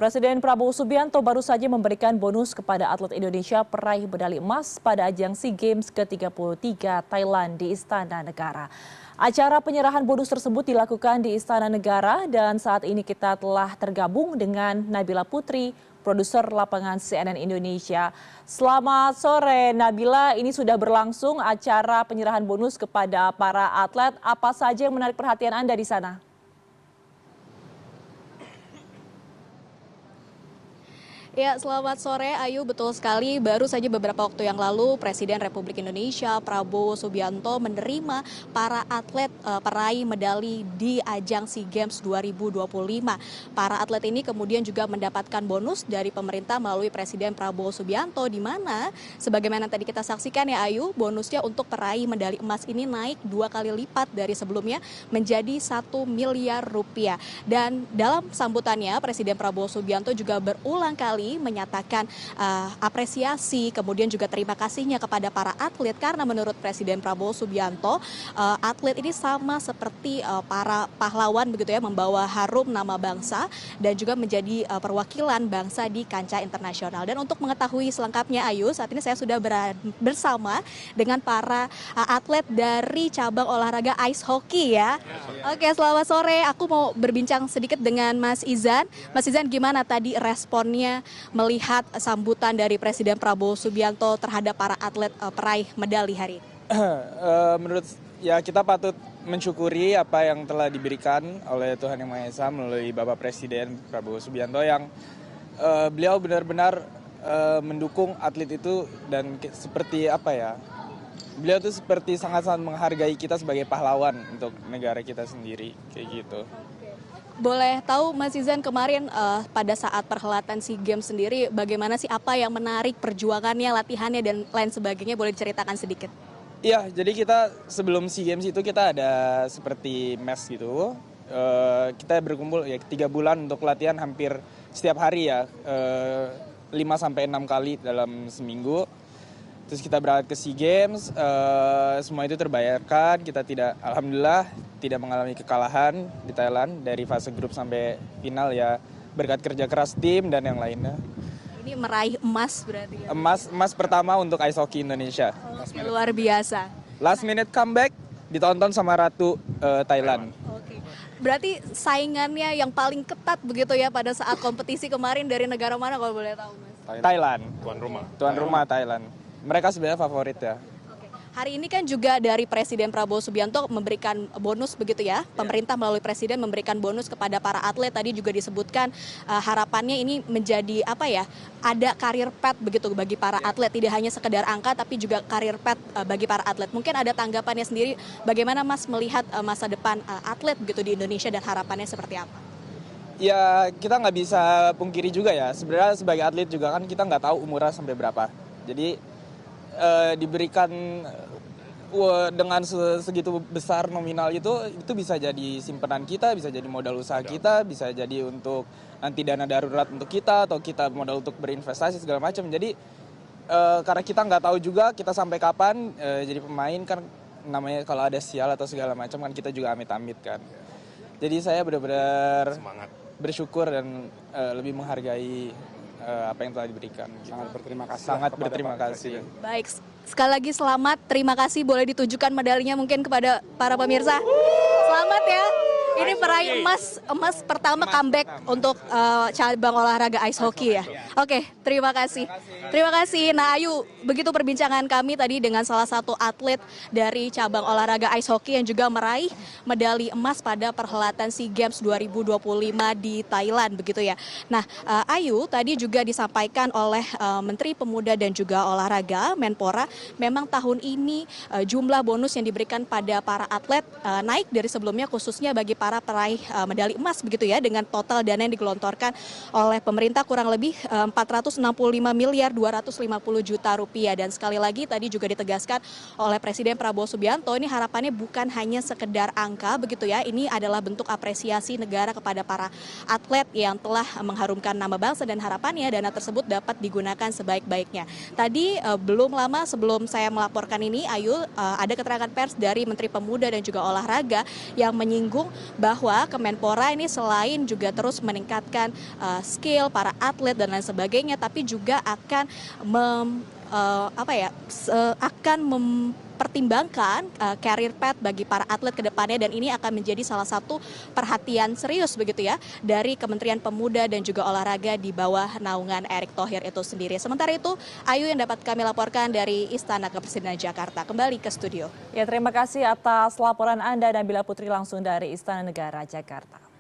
Presiden Prabowo Subianto baru saja memberikan bonus kepada atlet Indonesia peraih medali emas pada ajang SEA Games ke-33 Thailand di Istana Negara. Acara penyerahan bonus tersebut dilakukan di Istana Negara dan saat ini kita telah tergabung dengan Nabila Putri, produser lapangan CNN Indonesia. Selamat sore Nabila, ini sudah berlangsung acara penyerahan bonus kepada para atlet. Apa saja yang menarik perhatian Anda di sana? Ya, selamat sore Ayu. Betul sekali, baru saja beberapa waktu yang lalu Presiden Republik Indonesia Prabowo Subianto menerima para atlet peraih medali di ajang SEA Games 2025. Para atlet ini kemudian juga mendapatkan bonus dari pemerintah melalui Presiden Prabowo Subianto, di mana sebagaimana tadi kita saksikan ya Ayu, bonusnya untuk peraih medali emas ini naik 2 kali lipat dari sebelumnya menjadi 1 miliar rupiah. Dan dalam sambutannya Presiden Prabowo Subianto juga berulang kali menyatakan apresiasi kemudian juga terima kasihnya kepada para atlet, karena menurut Presiden Prabowo Subianto atlet ini sama seperti para pahlawan begitu ya, membawa harum nama bangsa dan juga menjadi perwakilan bangsa di kancah internasional. Dan untuk mengetahui selengkapnya Ayu, saat ini saya sudah bersama dengan para atlet dari cabang olahraga ice hockey ya. Oke, selamat sore. Aku mau berbincang sedikit dengan Mas Izan. Mas Izan, gimana tadi responnya melihat sambutan dari Presiden Prabowo Subianto terhadap para atlet peraih medali hari ini? Menurut ya, kita patut mensyukuri apa yang telah diberikan oleh Tuhan Yang Maha Esa melalui Bapak Presiden Prabowo Subianto yang beliau benar-benar mendukung atlet itu, dan seperti apa ya, beliau tuh seperti sangat-sangat menghargai kita sebagai pahlawan untuk negara kita sendiri, kayak gitu. Boleh tahu Mas Izan, kemarin pada saat perhelatan SEA Games sendiri bagaimana sih, apa yang menarik perjuangannya, latihannya dan lain sebagainya, boleh diceritakan sedikit? Iya, jadi kita sebelum SEA Games itu kita ada seperti mes gitu. Kita berkumpul ya 3 bulan untuk latihan hampir setiap hari ya, 5-6 kali dalam seminggu. Terus kita berangkat ke SEA Games, semua itu terbayarkan. Kita alhamdulillah tidak mengalami kekalahan di Thailand dari fase grup sampai final ya, berkat kerja keras tim dan yang lainnya. Ini meraih emas berarti ya? Emas pertama untuk ice hockey Indonesia. Luar biasa. Last minute comeback ditonton sama Ratu Thailand. Oke. Berarti saingannya yang paling ketat begitu ya pada saat kompetisi kemarin dari negara mana kalau boleh tahu Mas? Thailand. Tuan rumah Thailand. Mereka sebenarnya favorit ya. Hari ini kan juga dari Presiden Prabowo Subianto memberikan bonus begitu ya. Pemerintah melalui Presiden memberikan bonus kepada para atlet. Tadi juga disebutkan harapannya ini menjadi apa ya, ada karir path begitu bagi para atlet. Tidak hanya sekedar angka tapi juga karir path bagi para atlet. Mungkin ada tanggapannya sendiri, bagaimana Mas melihat masa depan atlet begitu di Indonesia dan harapannya seperti apa? Ya, kita nggak bisa pungkiri juga ya. Sebenarnya sebagai atlet juga kan kita nggak tahu umurnya sampai berapa. Jadi diberikan dengan segitu besar nominal itu bisa jadi simpanan kita, bisa jadi modal usaha kita, bisa jadi untuk nanti dana darurat untuk kita, atau kita modal untuk berinvestasi segala macam. Jadi karena kita nggak tahu juga kita sampai kapan jadi pemain, kan namanya kalau ada sial atau segala macam kan kita juga amit-amit kan. Jadi saya benar-benar bersyukur dan lebih menghargai apa yang telah diberikan. Sangat berterima kasih. Sangat berterima kasih. Baik, sekali lagi selamat, terima kasih. Boleh ditujukan medalinya mungkin kepada para pemirsa. Selamat ya. Ini peraih emas pertama comeback untuk cabang olahraga ice hockey ya. Oke, terima kasih. Terima kasih. Nah Ayu, begitu perbincangan kami tadi dengan salah satu atlet dari cabang olahraga ice hockey yang juga meraih medali emas pada perhelatan SEA Games 2025 di Thailand begitu ya. Nah Ayu, tadi juga disampaikan oleh Menteri Pemuda dan juga Olahraga Menpora, memang tahun ini jumlah bonus yang diberikan pada para atlet naik dari sebelumnya, khususnya bagi para peraih medali emas begitu ya, dengan total dana yang digelontorkan oleh pemerintah kurang lebih 465 miliar 250 juta rupiah. Dan sekali lagi tadi juga ditegaskan oleh Presiden Prabowo Subianto, ini harapannya bukan hanya sekedar angka begitu ya, ini adalah bentuk apresiasi negara kepada para atlet yang telah mengharumkan nama bangsa, dan harapannya dana tersebut dapat digunakan sebaik-baiknya. Tadi belum lama sebelum saya melaporkan ini Ayu, ada keterangan pers dari Menteri Pemuda dan juga Olahraga yang menyinggung bahwa Kemenpora ini selain juga terus meningkatkan skill para atlet dan lain sebagainya, tapi juga akan akan mempertimbangkan career path bagi para atlet ke depannya, dan ini akan menjadi salah satu perhatian serius begitu ya dari Kementerian Pemuda dan juga Olahraga di bawah naungan Erick Thohir itu sendiri. Sementara itu, Ayu, yang dapat kami laporkan dari Istana Kepresidenan Jakarta. Kembali ke studio. Ya, terima kasih atas laporan Anda, Nabila Putri, langsung dari Istana Negara Jakarta.